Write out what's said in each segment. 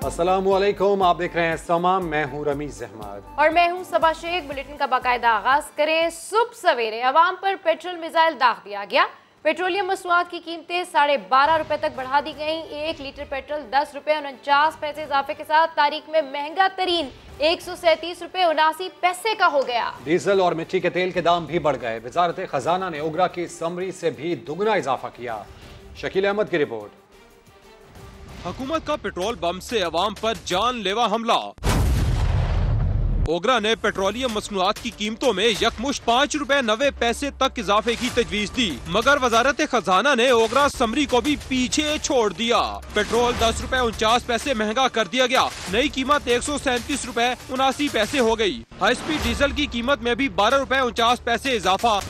अस्सलामुअलैकुम, आप देख रहे हैं समा। मैं हूं रमीज अहमद और मैं हूं सबा शेख। बुलेटिन का बाकायदा आगाज करें। सुबह सवेरे अवाम पर पेट्रोल मिसाइल दाग दिया गया। पेट्रोलियम मसनूआत की कीमतें 12.5 रुपए तक बढ़ा दी गई। 1 लीटर पेट्रोल 10 रुपए 49 पैसे इजाफे के साथ तारीख में महंगा तरीन 137 रुपए 79 पैसे का हो गया। डीजल और मिट्टी के तेल के दाम भी बढ़ गए। वजारत खजाना ने ओगरा की समरी से भी दुगना इजाफा किया। शकील अहमद की रिपोर्ट। हुकूमत का पेट्रोल बम से अवाम पर जानलेवा हमला। ओगरा ने पेट्रोलियम मसनूआत की कीमतों में यकमुश्त 5 रुपए 90 पैसे तक इजाफे की तजवीज दी, मगर वजारत खजाना ने ओगरा समरी को भी पीछे छोड़ दिया। पेट्रोल 10 रुपए 49 पैसे महंगा कर दिया गया। नई कीमत 137 रुपए 79 पैसे हो गई। हाई स्पीड डीजल की कीमत में भी 12 रुपए 49 पैसे इजाफा।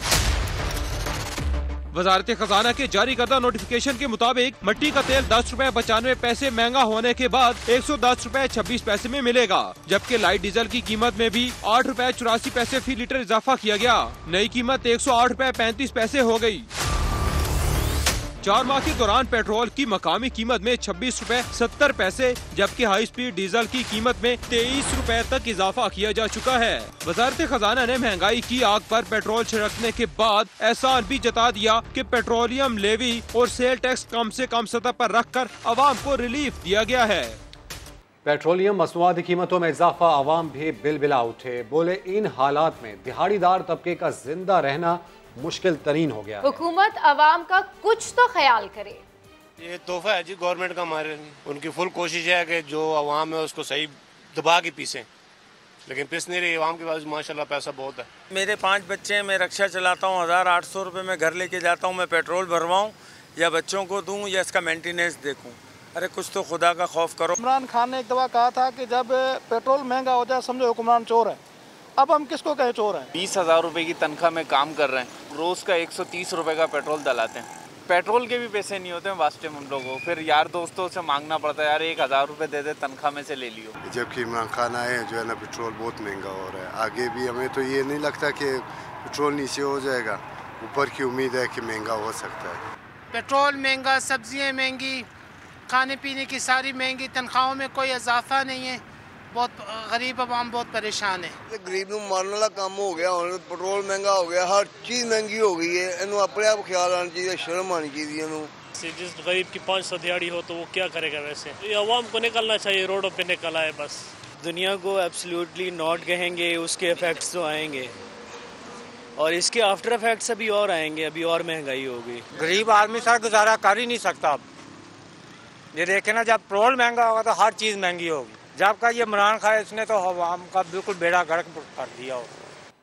वजारत खजाना के जारी करदा नोटिफिकेशन के मुताबिक मिट्टी का तेल 10 रुपए 95 पैसे महंगा होने के बाद 110 रुपए 26 पैसे में मिलेगा, जबकि लाइट डीजल की कीमत में भी 8 रुपए 84 पैसे फी लीटर इजाफा किया गया। नई कीमत 108 रुपए 35 पैसे हो गई। 4 माह के दौरान पेट्रोल की मकामी कीमत में 26 रुपए 70 पैसे जबकि हाई स्पीड डीजल की कीमत में 23 रुपए तक इजाफा किया जा चुका है। वजारत खजाना ने महंगाई की आग पर पेट्रोल छिड़कने के बाद एहसान भी जता दिया कि पेट्रोलियम लेवी और सेल टैक्स कम से कम सतह पर रखकर अवाम को रिलीफ दिया गया है। पेट्रोलियम मसनूआत की कीमतों में इजाफा, अवाम भी बिलबिला उठे। बोले इन हालात में दिहाड़ीदार तबके का जिंदा रहना मुश्किल तरीन हो गया। हुकूमत अवाम का कुछ तो ख्याल करे। ये तोहफा है जी गवर्नमेंट का हमारे। उनकी फुल कोशिश है कि जो अवाम है उसको सही दबा के पीसें, लेकिन पिस नहीं रही। अवाम के पास माशाल्लाह पैसा बहुत है। मेरे 5 बच्चे हैं, मैं रक्षा चलाता हूँ। 1800 रुपये में घर लेके जाता हूँ। मैं पेट्रोल भरवाऊँ या बच्चों को दूँ या इसका मेंटेनेंस देखूँ। अरे कुछ तो खुदा का खौफ करो। इमरान खान ने एक दफ़ा कहा था कि जब पेट्रोल महंगा हो जाए समझो हुक्मरान चोर है। अब हम किसको कहे चोर हैं? 20,000 रुपये की तनख्वाह में काम कर रहे हैं, रोज़ का 130 रुपये का पेट्रोल डलाते हैं। पेट्रोल के भी पैसे नहीं होते हैं वास्ते हम लोगों को, फिर यार दोस्तों से मांगना पड़ता है, यार 1,000 रुपये दे दे तनख्वाह में से ले लियो। जबकि इमरान खान आए जो है ना, पेट्रोल बहुत महंगा हो रहा है। आगे भी हमें तो ये नहीं लगता कि पेट्रोल नीचे हो जाएगा, ऊपर की उम्मीद है कि महंगा हो सकता है। पेट्रोल महंगा, सब्जियाँ महंगी, खाने पीने की सारी महंगी, तनख्वाहों में कोई इजाफा नहीं है। बहुत गरीब आवाम बहुत परेशान है। गरीब को मारने वाला काम हो गया। पेट्रोल महंगा हो गया, हर चीज़ महंगी हो गई है। इन्हों अपने आप ख्याल आना चाहिए, शर्म आनी चाहिए। जिस गरीब की 500 दिहाड़ी हो तो वो क्या करेगा? वैसे ये अवाम को निकलना चाहिए, रोडों पे निकल आए बस। दुनिया को एब्सोल्युटली नॉट कहेंगे, उसके इफेक्ट्स तो आएंगे और इसके आफ्टर इफेक्ट्स अभी और आएंगे। अभी और महंगाई होगी। गरीब आदमी सर गुजारा कर ही नहीं सकता। अब ये देखे ना, जब पेट्रोल महंगा होगा तो हर चीज़ महंगी होगी। जब का ये इमरान खान इसने तो अवाम का बिल्कुल बेड़ा गर्क कर दिया हो।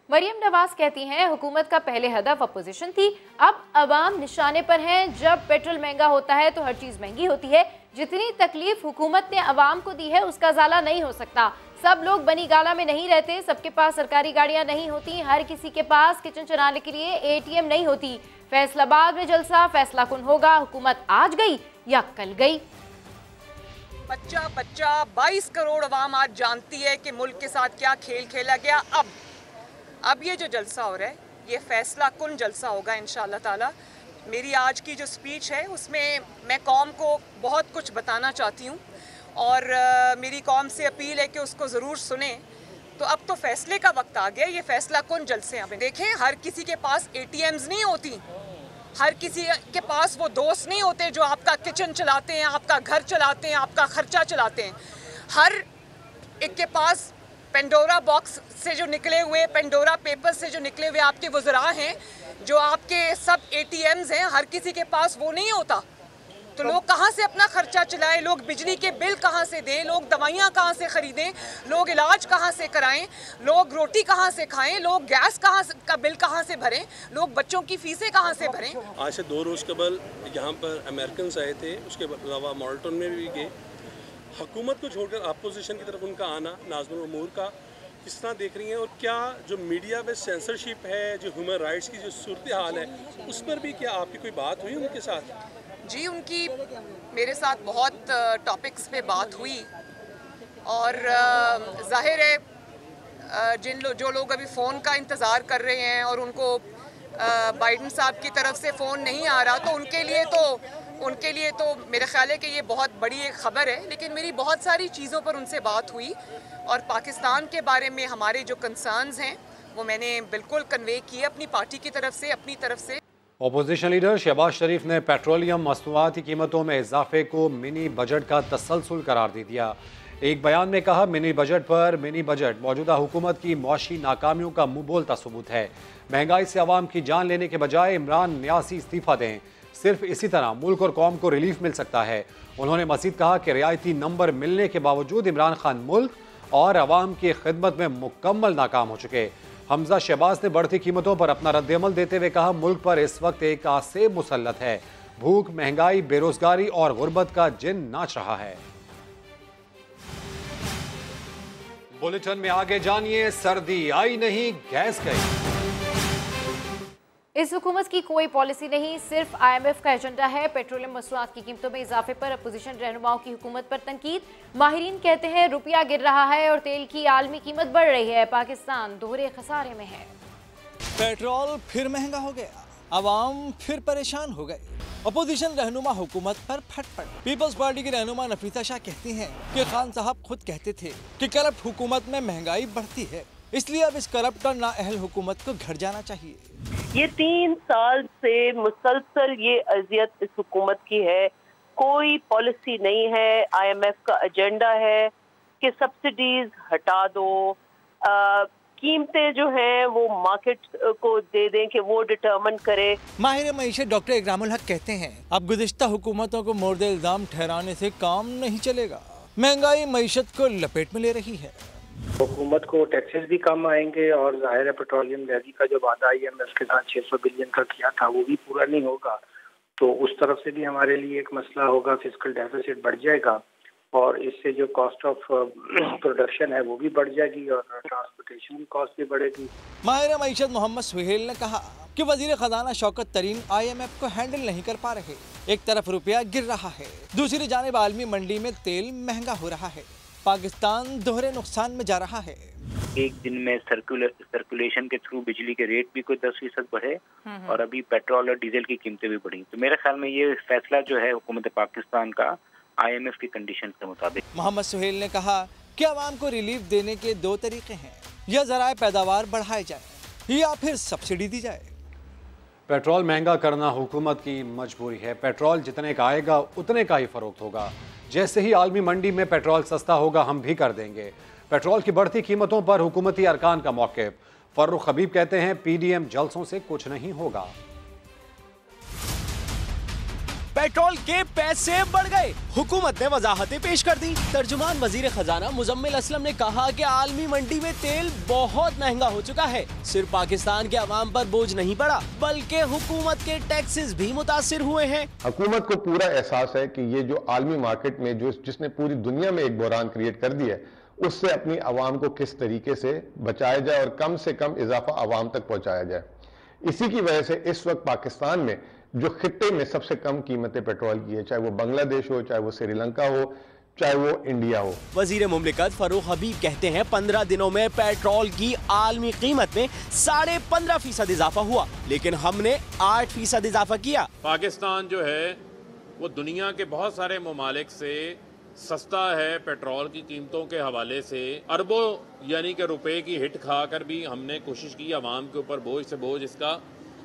मरियम नवाज कहती हैं हुकूमत का पहले हदफ अपोजिशन थी, अब अवाम निशाने पर हैं। जब पेट्रोल महंगा होता है तो हर चीज़ महंगी होती है। जितनी तकलीफ हुकूमत ने अवाम को दी है उसका ज़ाला नहीं हो सकता। सब लोग बनी गाला में नहीं रहते, सबके पास सरकारी गाड़ियाँ नहीं होती, हर किसी के पास किचन चलाने के लिए ATM नहीं होती। फैसलाबाद में जलसा फैसला कुन होगा। हुकूमत आज गई या कल गई। बच्चा 22 करोड़ अवाम आज जानती है कि मुल्क के साथ क्या खेल खेला गया। अब ये जो जलसा हो रहा है ये फैसला कुन जलसा होगा इंशाअल्लाह ताला। मेरी आज की जो स्पीच है उसमें मैं कौम को बहुत कुछ बताना चाहती हूँ और मेरी कौम से अपील है कि उसको ज़रूर सुने। तो अब तो फैसले का वक्त आ गया। ये फैसला कुन जलसे हैं। देखें, हर किसी के पास ATMs नहीं होती, हर किसी के पास वो दोस्त नहीं होते जो आपका किचन चलाते हैं, आपका घर चलाते हैं, आपका खर्चा चलाते हैं। हर एक के पास पेंडोरा बॉक्स से जो निकले हुए, पेंडोरा पेपर से जो निकले हुए आपके वज़रा हैं, जो आपके सब ATMs हैं, हर किसी के पास वो नहीं होता। तो लोग कहाँ से अपना खर्चा चलाएं, लोग बिजली के बिल कहाँ से दें, लोग दवाइयाँ कहाँ से ख़रीदें, लोग इलाज कहाँ से कराएं, लोग रोटी कहाँ से खाएं, लोग गैस का बिल कहाँ से भरें, लोग बच्चों की फ़ीसें कहाँ से भरें। आज से 2 रोज़ कबल यहाँ पर अमेरिकन आए थे, उसके अलावा मॉल्टन में भी गए। हुकूमत को छोड़कर अपोजिशन की तरफ उनका आना, नाज़िम उमूर का किस तरह देख रही हैं? और क्या जो मीडिया में सेंसरशिप है, जो ह्यूमन राइट्स की जो सूरत हाल है, उस पर भी क्या आपकी कोई बात हुई उनके साथ? जी, उनकी मेरे साथ बहुत टॉपिक्स पे बात हुई और जाहिर है जो लोग अभी फ़ोन का इंतज़ार कर रहे हैं और उनको बाइडन साहब की तरफ से फ़ोन नहीं आ रहा, तो उनके लिए तो उनके लिए तो मेरा ख्याल है कि ये बहुत बड़ी एक ख़बर है, लेकिन मेरी बहुत सारी चीज़ों पर उनसे बात हुई और पाकिस्तान के बारे में हमारे जो कंसर्न्स हैं वो मैंने बिल्कुल कन्वे किए अपनी पार्टी की तरफ से, अपनी तरफ से। अपोजिशन लीडर शहबाज शरीफ ने पेट्रोलियम मसनूआत की कीमतों में इजाफे को मिनी बजट का तसलसल करार दे दिया। एक बयान में कहा, मिनी बजट मौजूदा हुकूमत की मुआशी नाकामियों का मुंह बोलता सबूत है। महंगाई से आवाम की जान लेने के बजाय इमरान न्यासी इस्तीफा दें, सिर्फ इसी तरह मुल्क और कौम को रिलीफ मिल सकता है। उन्होंने मजीद कहा कि रियायती नंबर मिलने के बावजूद इमरान खान मुल्क और अवाम की खिदमत में मुकम्मल नाकाम हो चुके। हमजा शहबाज ने बढ़ती कीमतों पर अपना रद्दअमल देते हुए कहा, मुल्क पर इस वक्त एक आसेब मुसल्लत है। भूख, महंगाई, बेरोजगारी और गुर्बत का जिन नाच रहा है। बुलेटिन में आगे जानिए, सर्दी आई नहीं, गैस गई। इस हुकूमत की कोई पॉलिसी नहीं, सिर्फ IMF का एजेंडा है। पेट्रोलियम मसनूआत की कीमतों में इजाफे पर अपोजिशन रहनुमाओं की हुकूमत पर तनकीद। माहिरीन कहते हैं रुपया गिर रहा है और तेल की आलमी कीमत बढ़ रही है। पाकिस्तान दोहरे खसारे में है। पेट्रोल फिर महंगा हो गया, अवाम फिर परेशान हो गए। अपोजिशन रहनुमा हुकूमत पर फटफट। पीपल्स पार्टी की रहनुमा नफीसा शाह कहती हैं कि खान साहब खुद कहते थे कि करप्ट हुकूमत में महंगाई बढ़ती है, इसलिए अब इस करप्ट और नाअहल हुकूमत को घर जाना चाहिए। ये 3 साल से मुसलसल ये अजियत इस हुकूमत की है, कोई पॉलिसी नहीं है। IMF का एजेंडा है कि सब्सिडीज हटा दो, कीमतें जो हैं वो मार्केट को दे दें कि वो डिटरमिन करे। माहिर मईशत डॉक्टर इकरामुल हक कहते हैं अब गुज़िश्ता हुकूमतों को मोर्द इल्ज़ाम ठहराने से काम नहीं चलेगा। महंगाई मईशत को लपेट में ले रही है। हुकूमत को टैक्सेस भी कम आएंगे और जाहिर है पेट्रोलियम लैवी का जो वादा IMF के साथ 600 बिलियन का किया था वो भी पूरा नहीं होगा, तो उस तरफ से भी हमारे लिए एक मसला होगा। फिस्कल डेफिसिट बढ़ जाएगा और इससे जो कॉस्ट ऑफ प्रोडक्शन है वो भी बढ़ जाएगी और ट्रांसपोर्टेशन की कॉस्ट भी बढ़ेगी। माहिर मईशत मोहम्मद सुहेल ने कहा कि वजीर खजाना शौकत तरीन IMF को हैंडल नहीं कर पा रहे। एक तरफ रुपया गिर रहा है, दूसरी जानिब आलमी मंडी में तेल महंगा हो रहा है। पाकिस्तान दोहरे नुकसान में जा रहा है। एक दिन में सर्कुलेशन के थ्रू बिजली के रेट भी कोई 10% बढ़े और अभी पेट्रोल और डीजल की कीमतें भी बढ़ी। तो मेरे ख्याल में ये फैसला जो है हुकूमत पाकिस्तान का IMF की कंडीशन के मुताबिक। मोहम्मद सुहेल ने कहा कि आवाम को रिलीफ देने के 2 तरीके हैं, या ज़राए पैदावार बढ़ाए जाए या फिर सब्सिडी दी जाए। पेट्रोल महंगा करना हुकूमत की मजबूरी है। पेट्रोल जितने का आएगा उतने का ही फरोख्त होगा। जैसे ही आलमी मंडी में पेट्रोल सस्ता होगा हम भी कर देंगे। पेट्रोल की बढ़ती कीमतों पर हुकूमती अरकान का मौक़िफ़। फर्रुख हबीब कहते हैं PDM जलसों से कुछ नहीं होगा। पेट्रोल के पैसे बढ़ गए, हुकूमत ने वजाहतें पेश कर दी। तर्जुमान वजीर खजाना मुजम्मिल असलम ने कहा कि आलमी मंडी में तेल बहुत महंगा हो चुका है। सिर्फ पाकिस्तान के अवाम पर बोझ नहीं पड़ा बल्कि हुकूमत के टैक्सेस भी मुतासिर हुए हैं। हुकूमत को पूरा एहसास है कि ये जो आलमी मार्केट में जिसने पूरी दुनिया में एक बहरान क्रिएट कर दिया है, उससे अपनी आवाम को किस तरीके से बचाया जाए और कम से कम इजाफा आवाम तक पहुंचाया जाए। इसी की वजह से इस वक्त पाकिस्तान में जो खित्ते में सबसे कम कीमतें पेट्रोल की है, चाहे वो बांग्लादेश हो, चाहे वो श्रीलंका हो, चाहे वो इंडिया हो। वजीर मुमलिकत फर्रुख हबीब कहते हैं 15 दिनों में पेट्रोल की आलमी कीमत में 15.5% इजाफा हुआ, लेकिन हमने 8% इजाफा किया। पाकिस्तान जो है वो दुनिया के बहुत सारे ममालिक से सस्ता है पेट्रोल की कीमतों के हवाले से। अरबों यानी कि रुपए की हिट खाकर भी हमने कोशिश की आवाम के ऊपर बोझ से बोझ इसका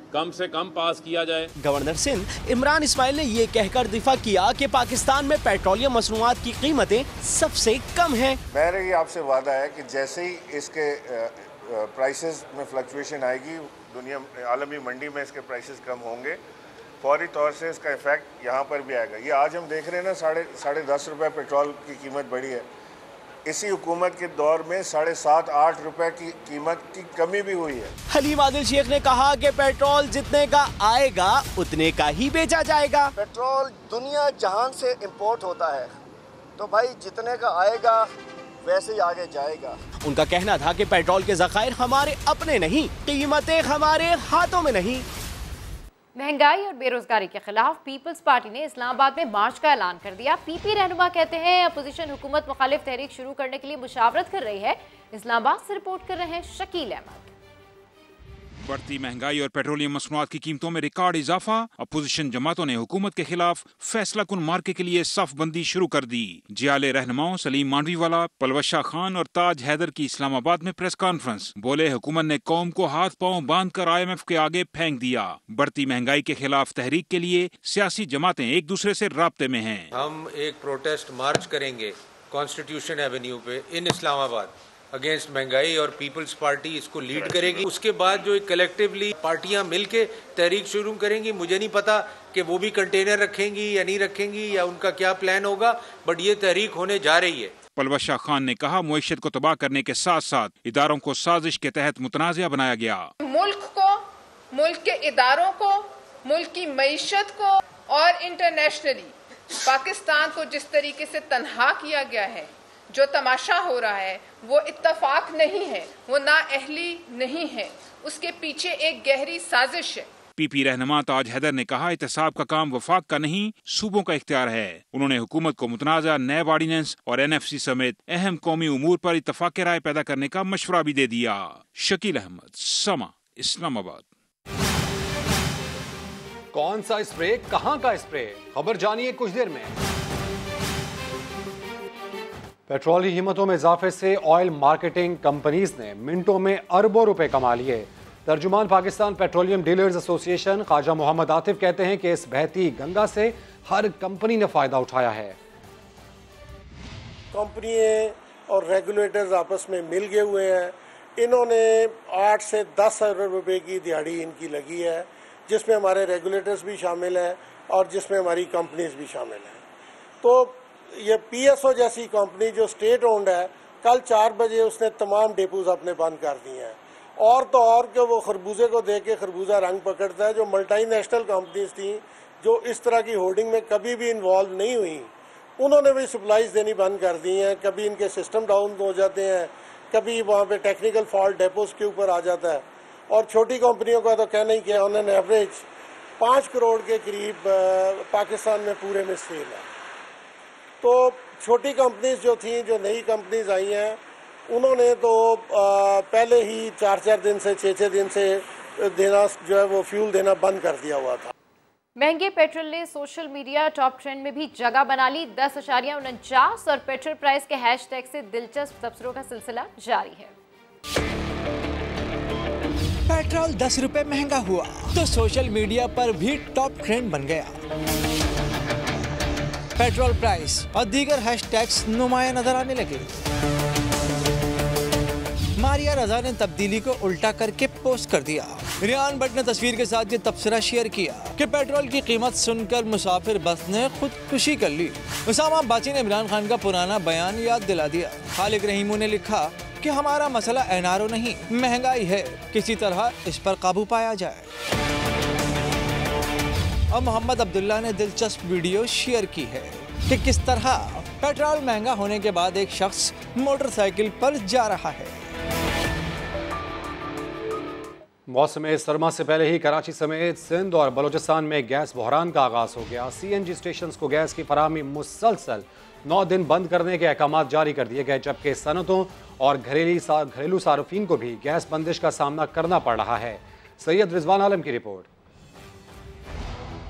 कम से कम पास किया जाए। गवर्नर सिंध इमरान इस्माइल ने ये कहकर दिफा किया कि पाकिस्तान में पेट्रोलियम मसनूआत की कीमतें सबसे कम हैं। मेरा ये आपसे वादा है कि जैसे ही इसके प्राइसेस में फ्लक्चुएशन आएगी, दुनिया आलमी मंडी में इसके प्राइसेस कम होंगे, फौरी तौर से इसका इफेक्ट यहाँ पर भी आएगा। ये आज हम देख रहे हैं ना, साढ़े 10 रुपये पेट्रोल की कीमत बढ़ी है। इसी हुकूमत के दौर में 7.5-8 रुपए की कीमत की कमी भी हुई है। हलीम आदिल शेख ने कहा कि पेट्रोल जितने का आएगा उतने का ही बेचा जाएगा। पेट्रोल दुनिया जहान से इंपोर्ट होता है, तो भाई जितने का आएगा वैसे ही आगे जाएगा। उनका कहना था कि पेट्रोल के ज़खायर हमारे अपने नहीं, कीमतें हमारे हाथों में नहीं। महंगाई और बेरोजगारी के खिलाफ पीपल्स पार्टी ने इस्लामाबाद में मार्च का ऐलान कर दिया। PP रहनुमा कहते हैं अपोजिशन हुकूमत मुखालिफ तहरीक शुरू करने के लिए मुशावरत कर रही है। इस्लामाबाद से रिपोर्ट कर रहे हैं शकील अहमद। बढ़ती महंगाई और पेट्रोलियम मसनूआत की कीमतों में रिकॉर्ड इजाफा। अपोजिशन जमातों ने हुकूमत के खिलाफ फैसला कुन मार्के के लिए सफबंदी शुरू कर दी। जियाले रहनुमाओं सलीम मांडवीवाला, पलवशा खान और ताज हैदर की इस्लामाबाद में प्रेस कॉन्फ्रेंस। बोले हुकूमत ने कौम को हाथ पांव बांधकर IMF के आगे फेंक दिया। बढ़ती महंगाई के खिलाफ तहरीक के लिए सियासी जमातें एक दूसरे से राब्ते में हैं। हम एक प्रोटेस्ट मार्च करेंगे कॉन्स्टिट्यूशन एवेन्यू पे इन इस्लामाबाद अगेंस्ट महंगाई और पीपल्स पार्टी इसको लीड करेगी। उसके बाद जो कलेक्टिवली पार्टियां मिलके तहरीक शुरू करेंगी, मुझे नहीं पता कि वो भी कंटेनर रखेंगी या नहीं रखेंगी या उनका क्या प्लान होगा, बट ये तहरीक होने जा रही है। पलवशा खान ने कहा मुईशत को तबाह करने के साथ साथ इदारों को साजिश के तहत मुतनाज़िया बनाया गया। मुल्क को, मुल्क के इदारों को, मुल्क की मईशत को और इंटरनेशनली पाकिस्तान को जिस तरीके से तनहा किया गया है, जो तमाशा हो रहा है वो इत्तफाक नहीं है, वो नाअहली नहीं है, उसके पीछे एक गहरी साजिश है। PP रहनुमा ताज हैदर ने कहा एहतसाब का काम वफाक का नहीं सूबों का इख्तियार है। उन्होंने हुकूमत को मुतनाज़ा नैब ऑर्डिनेंस और NFC समेत अहम कौमी उमूर पर इत्तफाक राय पैदा करने का मशवरा भी दे दिया। शकील अहमद, समा, इस्लामाबाद। कौन सा स्प्रे, कहां का स्प्रे, खबर जानिए कुछ देर में। पेट्रोल की कीमतों में इजाफे से ऑयल मार्केटिंग कंपनीज ने मिनटों में अरबों रुपए कमा लिए। तर्जुमान Pakistan petroleum dealers association Khawaja Mohammad Atif कहते हैं कि इस बहती गंगा से हर कंपनी ने फायदा उठाया है। कंपनियां और रेगुलेटर्स आपस में मिल गए हुए हैं। इन्होंने 8 से 10 अरब रुपए की दिहाड़ी इनकी लगी है, जिसमें हमारे रेगुलेटर्स भी शामिल हैं और जिसमें हमारी कंपनीज भी शामिल हैं। तो ये PSO जैसी कंपनी जो स्टेट ओन्ड है, कल 4 बजे उसने तमाम डेपोज अपने बंद कर दिए हैं। और तो और कि वो खरबूजे को देख के खरबूजा रंग पकड़ता है। जो मल्टीनेशनल कंपनीज थी जो इस तरह की होर्डिंग में कभी भी इन्वॉल्व नहीं हुई, उन्होंने भी सप्लाईज देनी बंद कर दी हैं। कभी इनके सिस्टम डाउन हो जाते हैं, कभी वहाँ पे टेक्निकल फॉल्ट डेपोज के ऊपर आ जाता है। और छोटी कंपनियों का तो कहना ही क्या, उन्होंने एवरेज 5 करोड़ के करीब पाकिस्तान में पूरे में सेल है। तो छोटी कंपनीज जो थी, जो नई कंपनीज आई हैं, उन्होंने तो पहले ही 4-4 दिन से 6-6 दिन से देना जो है वो फ्यूल देना बंद कर दिया हुआ था। महंगे पेट्रोल ने सोशल मीडिया टॉप ट्रेंड में भी जगह बना ली। 10.49 और पेट्रोल प्राइस के हैशटैग से दिलचस्प तबसरों का सिलसिला जारी है। पेट्रोल 10 रुपए महंगा हुआ तो सोशल मीडिया पर भी टॉप ट्रेंड बन गया। पेट्रोल प्राइस और दीगर हैशटैग्स नुमाया नजर आने लगे। मारिया रजा ने तब्दीली को उल्टा करके पोस्ट कर दिया। रियान भट्ट ने तस्वीर के साथ ये तबसरा शेयर किया कि पेट्रोल की कीमत सुनकर मुसाफिर बस ने खुदकुशी कर ली। उसामा बाची ने इमरान खान का पुराना बयान याद दिला दिया। खालिक रहीमू ने लिखा कि हमारा मसला NRO नहीं, महंगाई है, किसी तरह इस पर काबू पाया जाए। और मोहम्मद अब्दुल्ला ने दिलचस्प वीडियो शेयर की है कि किस तरह पेट्रोल महंगा होने के बाद एक शख्स मोटरसाइकिल पर जा रहा है। मौसम सरमा से पहले ही कराची समेत सिंध और बलूचिस्तान में गैस बहरान का आगाज हो गया। CNG स्टेशन को गैस की फराहमी मुसलसल 9 दिन बंद करने के अहकाम जारी कर दिए गए, जबकि सनतों और घरेलू सार्फिन को भी गैस बंदिश का सामना करना पड़ रहा है। सैयद रिजवान आलम की रिपोर्ट।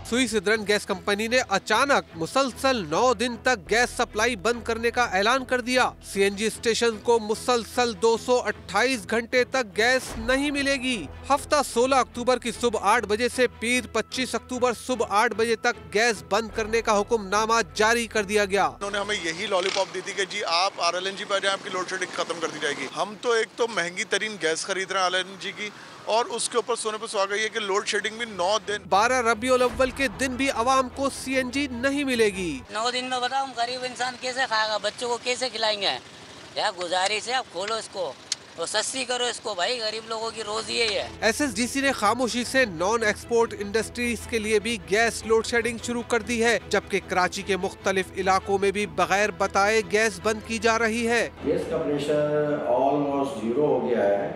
सुई सिद्रन गैस कंपनी ने अचानक मुसलसल 9 दिन तक गैस सप्लाई बंद करने का ऐलान कर दिया। CNG स्टेशन को मुसलसल 228 घंटे तक गैस नहीं मिलेगी। हफ्ता 16 अक्टूबर की सुबह 8 बजे से पीर 25 अक्टूबर सुबह 8 बजे तक गैस बंद करने का हुक्मनामा जारी कर दिया गया। उन्होंने हमें यही लॉलीपॉप दी थी कि जी आप RLNG पर जाएं, आपकी लोड शेडिंग खत्म कर दी जाएगी। हम तो एक तो महंगी तरीन गैस खरीद रहे हैं RLNG की, और उसके ऊपर सोने पर सुहागा ये कि लोड शेडिंग भी 9 दिन। 12 रबीउल अव्वल के दिन भी आवाम को CNG नहीं मिलेगी। 9 दिन में बताओ गरीब इंसान कैसे खाएगा, बच्चों को कैसे खिलाएंगे। यार गुजारिश है, आप खोलो इसको और सस्ती करो इसको भाई, गरीब लोगों की रोजी है। SSDC ने खामोशी से नॉन एक्सपोर्ट इंडस्ट्रीज के लिए भी गैस लोड शेडिंग शुरू कर दी है, जबकि कराची के मुख्तलिफ इलाकों में भी बगैर बताए गैस बंद की जा रही है। गैस का प्रेशर ऑलमोस्ट 0 हो गया है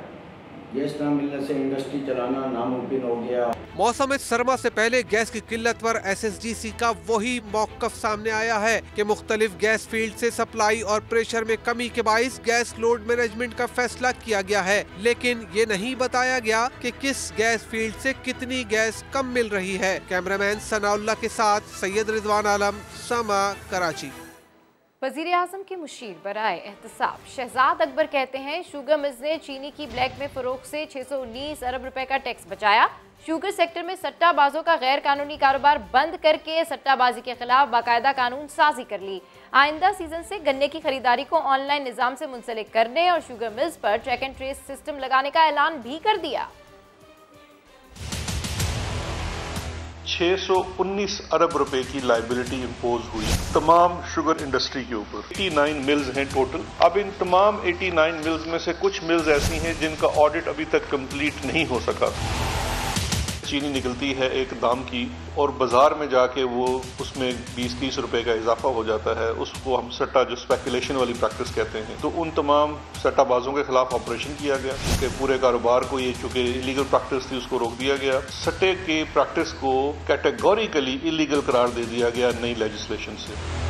गैस ना मिलने से इंडस्ट्री चलाना नामुमकिन हो गया। मौसम सरमा से पहले गैस की किल्लत पर SSGC का वही मौक़िफ़ सामने आया है कि मुख्तलिफ गैस फील्ड से सप्लाई और प्रेशर में कमी के बाइस गैस लोड मैनेजमेंट का फैसला किया गया है, लेकिन ये नहीं बताया गया कि किस गैस फील्ड से कितनी गैस कम मिल रही है। कैमरामैन सनाउल्लाह के साथ सैयद रिजवान आलम, समा, कराची। वज़ीर आज़म के मुशीर बराए एहतसाब शहजाद अकबर कहते हैं शुगर मिल्स ने चीनी की ब्लैक में फरोख्त से 619 अरब रुपए का टैक्स बचाया। शुगर सेक्टर में सट्टाबाजों का गैर कानूनी कारोबार बंद करके सट्टाबाजी के खिलाफ बाकायदा कानून साजी कर ली। आइंदा सीजन से गन्ने की खरीदारी को ऑनलाइन निज़ाम से मुंसलिक करने और शुगर मिल्स पर ट्रैक एंड ट्रेस सिस्टम लगाने का ऐलान भी कर दिया। 619 अरब रुपए की लाइबिलिटी इंपोज हुई तमाम शुगर इंडस्ट्री के ऊपर। 89 मिल्स हैं टोटल। अब इन तमाम 89 मिल्स में से कुछ मिल्स ऐसी हैं जिनका ऑडिट अभी तक कंप्लीट नहीं हो सका। चीनी निकलती है एक दाम की और बाजार में जाके वो उसमें 20-30 रुपए का इजाफा हो जाता है, उसको हम सट्टा जो स्पेकुलेशन वाली प्रैक्टिस कहते हैं। तो उन तमाम सट्टाबाजों के खिलाफ ऑपरेशन किया गया कि पूरे कारोबार को ये चूंकि इलीगल प्रैक्टिस थी उसको रोक दिया गया। सट्टे के प्रैक्टिस को कैटेगोरिकली इलीगल करार दे दिया गया नई लेजिस्लेशन से।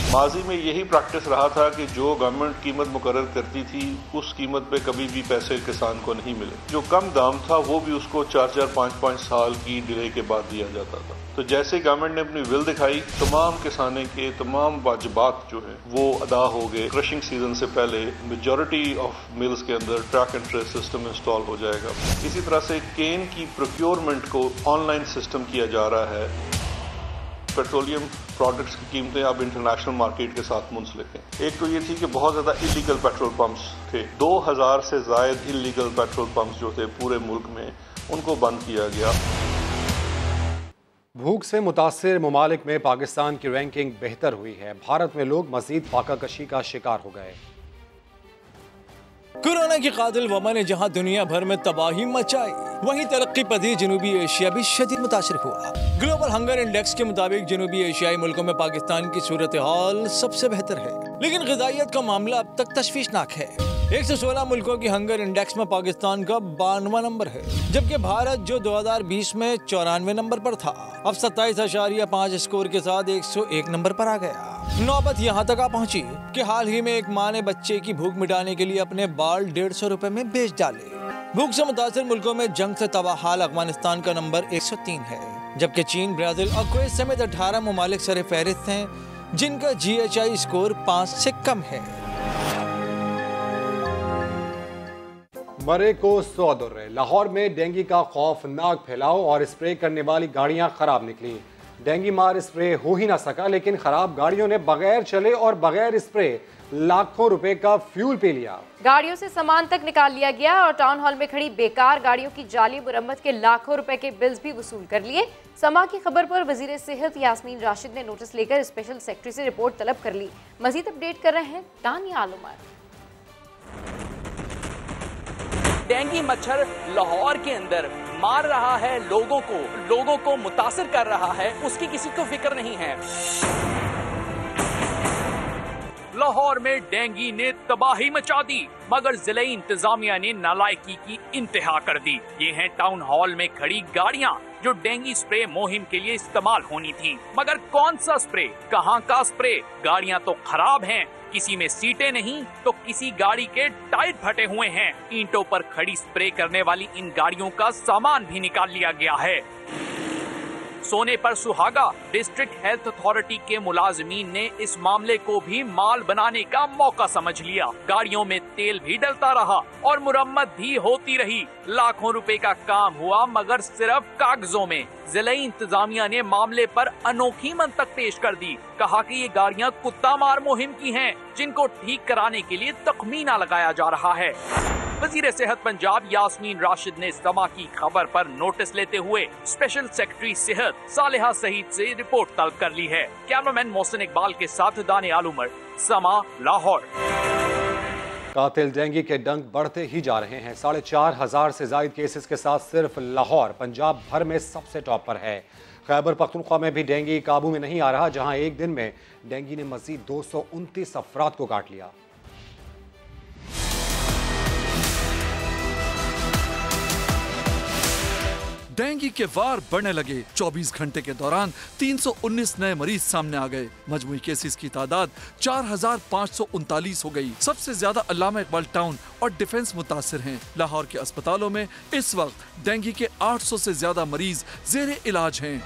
माजी में यही प्रैक्टिस रहा था कि जो गवर्नमेंट कीमत मुकर्रर करती थी उस कीमत पे कभी भी पैसे किसान को नहीं मिले। जो कम दाम था वो भी उसको 4-4, 5-5 साल की डिले के बाद दिया जाता था। तो जैसे गवर्नमेंट ने अपनी विल दिखाई, तमाम किसानों के तमाम वाजिबात जो है वो अदा हो गए। क्रशिंग सीजन से पहले मेजॉरिटी ऑफ मिल्स के अंदर track and trace system install हो जाएगा। इसी तरह से केन की प्रोक्योरमेंट को ऑनलाइन सिस्टम किया जा रहा है। पेट्रोलियम प्रोडक्ट्स की कीमतें अब इंटरनेशनल मार्केट के साथ मुंसलिक हैं। एक तो ये थी कि बहुत ज़्यादा इलीगल पेट्रोल पंप्स थे। 2000 से ज़ायद इलीगल पेट्रोल पंप्स जो थे पूरे मुल्क में, उनको बंद किया गया। भूख से मुतासिर ममालिक में पाकिस्तान की रैंकिंग बेहतर हुई है। भारत में लोग मजीद फाका कशी का शिकार हो गए। कोरोना की कातिल वबा ने जहां दुनिया भर में तबाही मचाई, वहीं तरक्की पजीर जनूबी एशिया भी शदीद मुतासिर हुआ। ग्लोबल हंगर इंडेक्स के मुताबिक जनूबी एशियाई मुल्कों में पाकिस्तान की सूरत हाल सबसे बेहतर है, लेकिन ग़िज़ाइयत का मामला अब तक तशवीशनाक है। 116 मुल्कों की हंगर इंडेक्स में पाकिस्तान का 92वां नंबर है, जबकि भारत जो 2020 में 94 नंबर पर था, अब 27.5 स्कोर के साथ 101 नंबर पर आ गया। नौबत यहाँ तक आ पहुँची कि हाल ही में एक माँ ने बच्चे की भूख मिटाने के लिए अपने बाल 150 रुपए में बेच डाले। भूख से मुतासिर मुल्कों में जंग से तबाह हाल अफगानिस्तान का नंबर 103 है, जबकि चीन, ब्राजील और कुवैत समेत 18 ममालिक सर फहरिस्त हैं जिनका GHI स्कोर 5 से कम है। मरे को 100 दुर्रे। लाहौर में डेंगू का खौफनाक फैलाव और स्प्रे करने वाली गाड़ियां खराब निकली। डेंगू मार स्प्रे हो ही ना सका, लेकिन खराब गाड़ियों ने बगैर चले और बगैर स्प्रे लाखों रुपए का फ्यूल पी लिया। गाड़ियों से सामान तक निकाल लिया गया और टाउन हॉल में खड़ी बेकार गाड़ियों की जाली मुरम्मत के लाखों रुपए के बिल्स भी वसूल कर लिए। समा की खबर पर वजीर सेहत यास्मीन राशिद ने नोटिस लेकर स्पेशल सेक्रेटरी से रिपोर्ट तलब कर ली। मजीद अपडेट कर रहे हैं दानिया आलमर। डेंगू मच्छर लाहौर के अंदर मार रहा है लोगों को मुतासिर कर रहा है, उसकी किसी को फिक्र नहीं है। लाहौर में डेंगू ने तबाही मचा दी, मगर जिले इंतजामिया ने नालायकी की इंतहा कर दी। ये हैं टाउन हॉल में खड़ी गाड़ियां जो डेंगू स्प्रे मुहिम के लिए इस्तेमाल होनी थी, मगर कौन सा स्प्रे, कहां का स्प्रे? गाड़ियां तो खराब हैं, किसी में सीटें नहीं तो किसी गाड़ी के टायर फटे हुए हैं। ईंटों पर खड़ी स्प्रे करने वाली इन गाड़ियों का सामान भी निकाल लिया गया है। सोने पर सुहागा। डिस्ट्रिक्ट हेल्थ अथॉरिटी के मुलाजमीन ने इस मामले को भी माल बनाने का मौका समझ लिया। गाड़ियों में तेल भी डलता रहा और मुरम्मत भी होती रही। लाखों रुपए का काम हुआ, मगर सिर्फ कागजों में। जिला इंतजामिया ने मामले पर अनोखी मंतक पेश कर दी। कहा कि ये गाड़ियां कुत्ता मार मुहिम की हैं, जिनको ठीक कराने के लिए तखमीना लगाया जा रहा है। वजीर सेहत पंजाब यास्मीन राशिद ने समा की खबर पर नोटिस लेते हुए स्पेशल सेक्रेटरी सेहत सालेहा सईद से रिपोर्ट तलब कर ली है। कैमरामैन मोहसिन इकबाल के साथ दानिया आलूमर, समा, लाहौर। कातिल डेंगू के डंक बढ़ते ही जा रहे हैं। 4,500 से ज्यादा केसेस के साथ सिर्फ लाहौर पंजाब भर में सबसे टॉप पर है। खैबर पख्तूनख्वा में भी डेंगू काबू में नहीं आ रहा, जहां एक दिन में डेंगू ने मजीद 229 अफराद को काट लिया। डेंगू के वार बढ़ने लगे। 24 घंटे के दौरान 319 नए मरीज सामने आ गए। मजमूई केसेस की तादाद 4539 हो गई। सबसे ज्यादा अल्लामा इकबाल टाउन और डिफेंस मुतासिर हैं। लाहौर के अस्पतालों में इस वक्त डेंगू के 800 से ज्यादा मरीज जेरे इलाज हैं।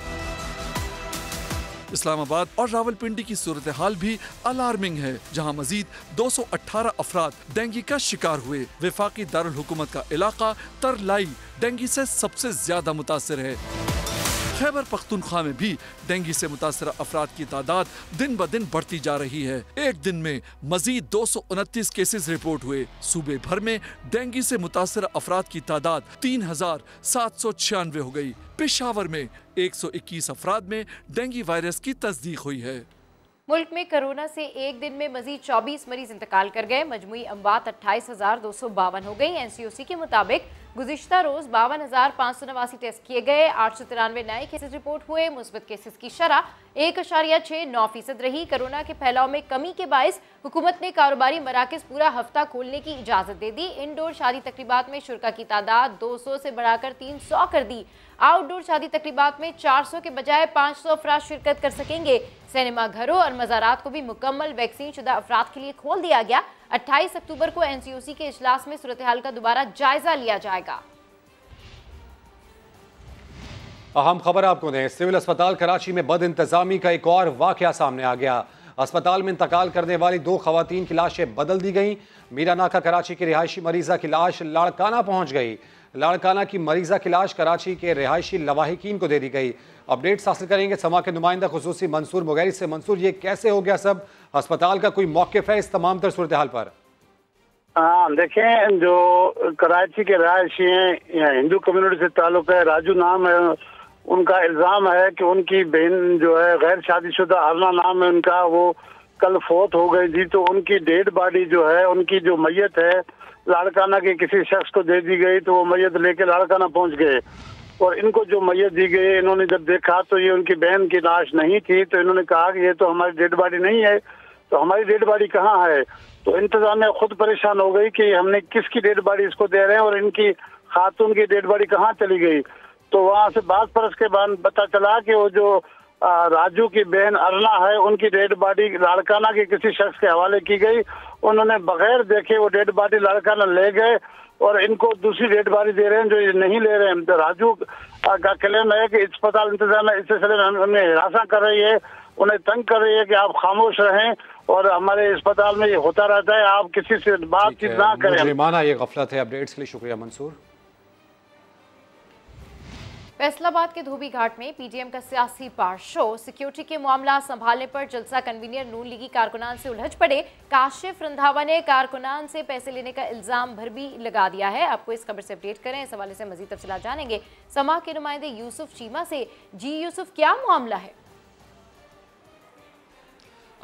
इस्लामाबाद और रावलपिंडी की सूरत हाल भी अलार्मिंग है, जहां मजीद 218 अफराद डेंगू का शिकार हुए। वफाकी दारुल हुकूमत का इलाका तरलाई डेंगू से सबसे ज्यादा मुतासिर है। खैबर पख्तूनख्वा में भी डेंगू से मुतासर अफराद की तादाद दिन ब दिन बढ़ती जा रही है। एक दिन में मजीद 229 केसेस रिपोर्ट हुए। सूबे भर में डेंगू से मुतासर अफराद की तादाद 3796 हो गई। पेशावर में 121 अफराद में डेंगू वायरस की तस्दीक हुई है। मुल्क में कोरोना से एक दिन में मजीद 24 मरीज इंतकाल कर गए। मजमूई अमवात 28,252 हो गई। NCOC के मुताबिक गुज़िश्ता रोज 52,589 टेस्ट किए गए। 893 नए केसेस रिपोर्ट हुए। मुस्बत केसेस की शरह 1.69% रही। कोरोना के फैलाव में कमी के बायस हुकूमत ने कारोबारी मराकज पूरा हफ्ता खोलने की इजाज़त दे दी। इंडोर शादी तकरीबात में शुरका की तादाद 200 से बढ़ाकर 300 कर दी। आउटडोर शादी तकरीबात में 400 के बजाय 500 अफराद शिरकत कर सकेंगे। सिनेमा घरों और मज़ारात को भी मुकम्मल वैक्सीन शुदा अफराद के लिए खोल दिया गया। 28 अक्टूबर को NCOC के इजलास में सूरत हाल का दोबारा जायजा लिया जाएगा। अहम खबर आपको दें, सिविल अस्पताल कराची में बद इंतजामी का एक और वाकया सामने आ गया। अस्पताल में इंतकाल करने वाली 2 खवातीन की लाशें बदल दी गई। मीरानाका कराची की रिहायशी मरीजा की लाश लाड़काना पहुंच गई। लाड़काना की मरीजा की लाश कराची के रिहायशी लवाहिकीन को दे दी गई। अपडेट्स हासिल करेंगे समा के नुमाइंदा खुसूसी मंसूर मुगैरी से। मंसूर, ये कैसे हो गया सब? अस्पताल का कोई मौक़िफ़ है इस तमाम तर सूरत हाल पर? हाँ, देखें, जो कराची के रिहायशी हैं, हिंदू कम्युनिटी से ताल्लुक़ है, राजू नाम है उनका। इल्ज़ाम है कि उनकी बहन जो है गैर शादीशुदा, अरना नाम है उनका, वो कल फौत हो गई थी। तो उनकी डेड बॉडी जो है, उनकी जो मैयत है, लाड़काना के किसी शख्स को दे दी गई। तो वो मैयत लेके लाड़काना पहुंच गए और इनको जो मैयत दी गई, इन्होंने जब देखा तो ये उनकी बहन की लाश नहीं थी। तो इन्होंने कहा कि ये तो हमारी डेड बॉडी नहीं है, तो हमारी डेड बॉडी कहाँ है? तो इंतजामिया खुद परेशान हो गई कि हमने किसकी डेड बॉडी इसको दे रहे हैं और इनकी खातून की डेड बॉडी कहाँ चली गई। तो वहाँ से बात परस के बाद पता चला कि वो जो राजू की बहन अरना है, उनकी डेड बॉडी लाड़काना के किसी शख्स के हवाले की गई। उन्होंने बगैर देखे वो डेड बॉडी लाड़काना ले गए और इनको दूसरी डेड बॉडी दे रहे हैं जो ये नहीं ले रहे हैं। तो राजू का क्लेम है कि अस्पताल इंतजाम इस सिलसिले में उन्हें हिरासा कर रही है, उन्हें तंग कर रही है कि आप खामोश रहें और हमारे अस्पताल में ये होता रहता है, आप किसी से बातचीत ना करें। मुजरिमाना ये गफलत है। अपडेट्स के लिए शुक्रिया मंसूर। फैसलाबाद के धोबी घाट में PTM का सियासी पार शो। सिक्योरिटी के मामला संभालने पर जलसा कन्वीनर नून लीगी कारकुनान से उलझ पड़े। काशिफ रंधावा ने कारकुनान से पैसे लेने का इल्जाम भर भी लगा दिया है। आपको इस खबर से अपडेट करें, इस हवाले से मजीद तफसीलात जानेंगे समा के नुमाइंदे यूसुफ चीमा से। जी यूसुफ, क्या मामला है?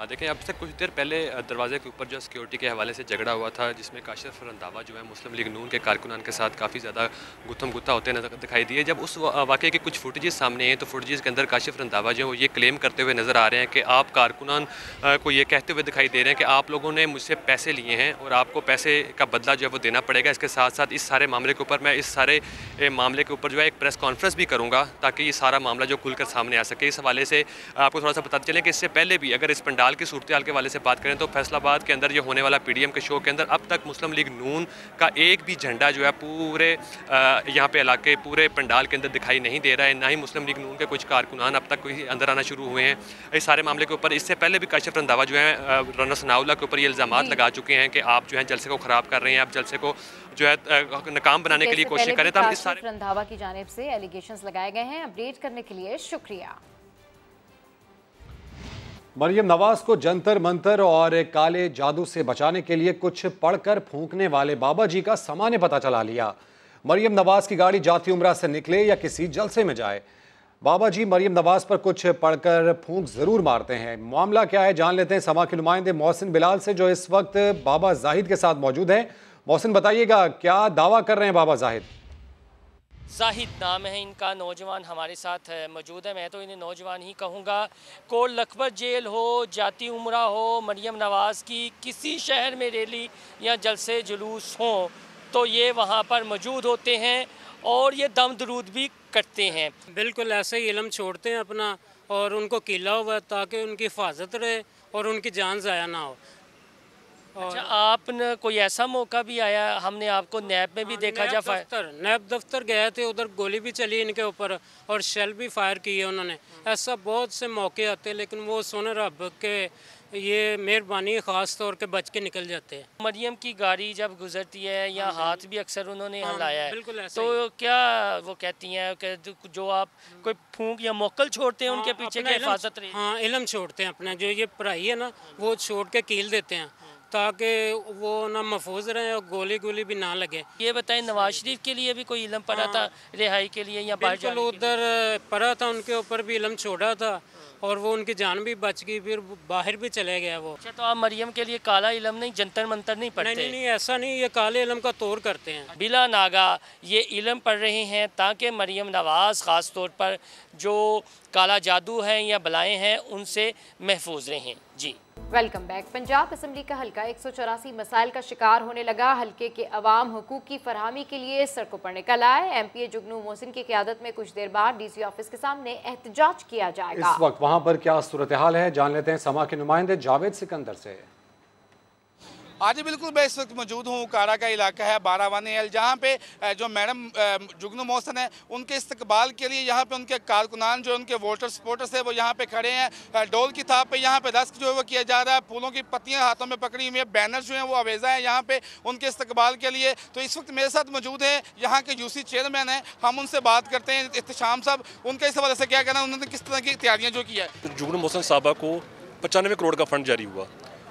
देखें, अब से कुछ देर पहले दरवाजे के ऊपर जो सिक्योरिटी के हवाले से झगड़ा हुआ था, जिसमें काशिफ रंधावा जो है मुस्लिम लीग नून के कारकुनान के साथ काफ़ी ज़्यादा गुत्थम गुत्था होते नजर दिखाई दिए। जब उस वाक़े के कुछ फुटेजेस सामने हैं तो फुटेजेस के अंदर काशिफ रंधावा जो है ये क्लेम करते हुए नज़र आ रहे हैं कि आप कारकुनान को ये कहते हुए दिखाई दे रहे हैं कि आप लोगों ने मुझसे पैसे लिए हैं और आपको पैसे का बदला जो है वो देना पड़ेगा। इसके साथ साथ इस सारे मामले के ऊपर मैं इस सारे मामले के ऊपर जो है एक प्रेस कॉन्फ्रेंस भी करूँगा ताकि ये सारा मामला जो खुलकर सामने आ सके। इस हवाले से आपको थोड़ा सा पता चले कि इससे पहले भी अगर इस पंडाल की सूरत हाल के से बात करें तो फैसलाबाद के अंदर ये होने वाला PDM के शो के अंदर अब तक मुस्लिम लीग नून का एक भी झंडा जो है पूरे यहाँ पे इलाके पूरे पंडाल के अंदर दिखाई नहीं दे रहा है। ना ही मुस्लिम लीग नून के कुछ कारकुनान अब तक कोई अंदर आना शुरू हुए हैं इस सारे मामले के ऊपर। इससे पहले भी काशिफ रंधावा जो है रना सनाउल्लाह के ऊपर ये इल्ज़ाम लगा चुके हैं कि आप जो है जलसे को ख़राब कर रहे हैं, आप जलसे को जो है नाकाम बनाने के लिए कोशिश करें। तो हम इस सारे रंधावा की जानिब से एलिगेशंस लगाए गए हैं। अपडेट करने के लिए शुक्रिया। मरियम नवाज को जंतर मंतर और काले जादू से बचाने के लिए कुछ पढ़कर फूंकने वाले बाबा जी का सामान्य पता चला लिया। मरियम नवाज की गाड़ी जाती उम्रा से निकले या किसी जलसे में जाए, बाबा जी मरियम नवाज पर कुछ पढ़कर फूंक जरूर मारते हैं। मामला क्या है जान लेते हैं समा के नुमाइंदे मोहसिन बिलाल से, जो इस वक्त बाबा जाहिद के साथ मौजूद हैं। मोहसिन, बताइएगा क्या दावा कर रहे हैं बाबा जाहिद? जाहिद नाम है इनका, नौजवान हमारे साथ मौजूद है। मैं तो इन्हें नौजवान ही कहूँगा। कोल लखपत जेल हो, जाती उम्रा हो, मरियम नवाज़ की किसी शहर में रैली या जलसे जुलूस हों तो ये वहाँ पर मौजूद होते हैं और ये दम दरूद भी करते हैं। बिल्कुल ऐसे ही इल्म छोड़ते हैं अपना, और उनको किला हुआ ताकि उनकी हिफाजत रहे और उनकी जान ज़ाया ना हो। अच्छा, आपने कोई ऐसा मौका भी आया, हमने आपको नैब में भी देखा जब नैब दफ्तर गए थे, उधर गोली भी चली इनके ऊपर और शेल भी फायर किए उन्होंने। ऐसा बहुत से मौके आते हैं, लेकिन वो सुन रब के ये मेहरबानी ख़ास तौर के बच के निकल जाते हैं। मरियम की गाड़ी जब गुजरती है या हाथ भी अक्सर उन्होंने हिलाया है, तो क्या वो कहती हैं कि जो आप कोई फूंक या मोकल छोड़ते हैं उनके पीछे की हिफाजत रही? हाँ, इल्म छोड़ते हैं अपना, जो ये पढ़ाई है ना वो छोड़ के कील देते हैं ताकि वो ना महफूज रहे और गोली भी ना लगे। ये बताएं, नवाज शरीफ के लिए भी कोई इल्म पड़ा था रिहाई के लिए या बाहर जाने के लिए? उधर पड़ा था, उनके ऊपर भी इल्म छोड़ा था और वो उनकी जान भी बच गई, फिर बाहर भी चले गया वो। अच्छा, तो आप मरियम के लिए काला इल्म नहीं, जंतर मंतर नहीं पढ़ते? नहीं, ऐसा नहीं, ये काले इल्म का तौर करते हैं। बिला नागा ये इल्म पढ़ रहे हैं ताकि मरियम नवाज ख़ास तौर पर जो काला जादू है या बलाएं हैं उनसे महफूज रहें। जी वेलकम बैक। पंजाब असम्बली का हल्का 184 मसाइल का शिकार होने लगा। हल्के के अवाम हुकूक की फरहमी के लिए सड़कों पर निकल आए। MPA जुगनू मोहसिन की क़यादत में कुछ देर बाद DC ऑफिस के सामने एहतजाज किया जाएगा। इस वक्त वहाँ पर क्या सूरत हाल है, जान लेते हैं समा के नुमाइंदे जावेद सिकंदर से। आज बिल्कुल मैं इस वक्त मौजूद हूँ, कारा का इलाका है 12 जहाँ पे जो मैडम जुगनू मोहसिन है उनके इस्तकबाल के लिए यहाँ पे उनके कारकुनान जो उनके वोटर सपोर्टर्स है वो यहाँ पे खड़े हैं। डोल की थाप पे यहाँ पे रस्क जो है वो किया जा रहा है, फूलों की पत्तियाँ हाथों में पकड़ी हुई है, बैनर्स जो हैं वो अवेजा है यहाँ पे उनके इस्तकबाल के लिए। तो इस वक्त मेरे साथ मौजूद है यहाँ के UC चेयरमैन हैं, हम उनसे बात करते हैं। इख्तिशाम साहब, उनका इस हवाले से क्या कहना है, उन्होंने किस तरह की तैयारियाँ जो की है? जुगनू मोहसिन साहबा को 95 करोड़ का फंड जारी हुआ,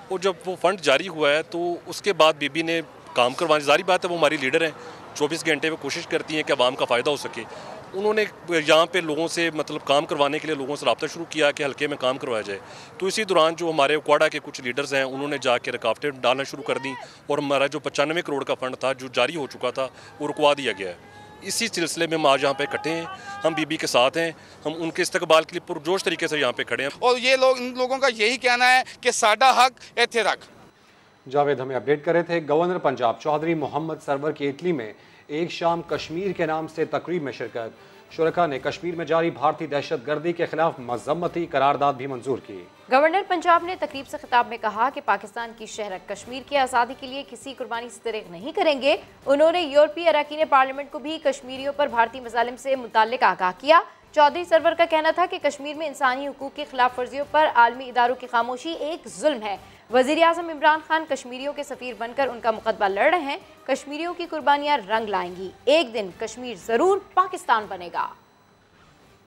और जब वो फंड जारी हुआ है तो उसके बाद बीबी ने काम करवाने, जारी बात है वो हमारी लीडर हैं, 24 घंटे में कोशिश करती हैं कि आवाम का फ़ायदा हो सके। उन्होंने यहाँ पे लोगों से मतलब काम करवाने के लिए लोगों से रब्ता शुरू किया कि हल्के में काम करवाया जाए। तो इसी दौरान जो हमारे क्वाडा के कुछ लीडर्स हैं उन्होंने जाके रुकावटें डालना शुरू कर दी और हमारा जो 95 करोड़ का फंड था जो जारी हो चुका था वो रुकवा दिया गया है। इसी सिलसिले में हम आज यहाँ पे इकट्ठे हैं, हम बीबी के साथ हैं, हम उनके इस्तकबाल के लिए पुरजोश तरीके से यहाँ पे खड़े हैं। और ये लोग, इन लोगों का यही कहना है कि साडा हक इत्थे रख। जावेद हमें अपडेट कर रहे थे। गवर्नर पंजाब चौधरी मोहम्मद सरवर की इटली में एक शाम कश्मीर के नाम से तकरीब में शिरकत। शुरका ने कश्मीर में जारी भारतीय दहशतगर्दी के खिलाफ मजम्मती करारदाद भी मंजूर की। गवर्नर पंजाब ने तकरीब से खिताब में कहा कि पाकिस्तान की शहरत कश्मीर की आज़ादी के लिए किसी कुर्बानी से दरेग नहीं करेंगे। उन्होंने यूरोपीय अरकान पार्लियामेंट को भी कश्मीरियों पर भारतीय मजालिम से मुताल्लिक आगाह किया। चौधरी सरवर का कहना था कि कश्मीर में इंसानी हुकूक की खिलाफ वर्जियों पर आलमी इदारों की खामोशी एक जुल्म है। वज़ीर आज़म इमरान खान कश्मीरियों के सफ़ीर बनकर उनका मुकदमा लड़ रहे हैं। कश्मीरियों की कुर्बानियां रंग लाएंगी, एक दिन कश्मीर ज़रूर पाकिस्तान बनेगा।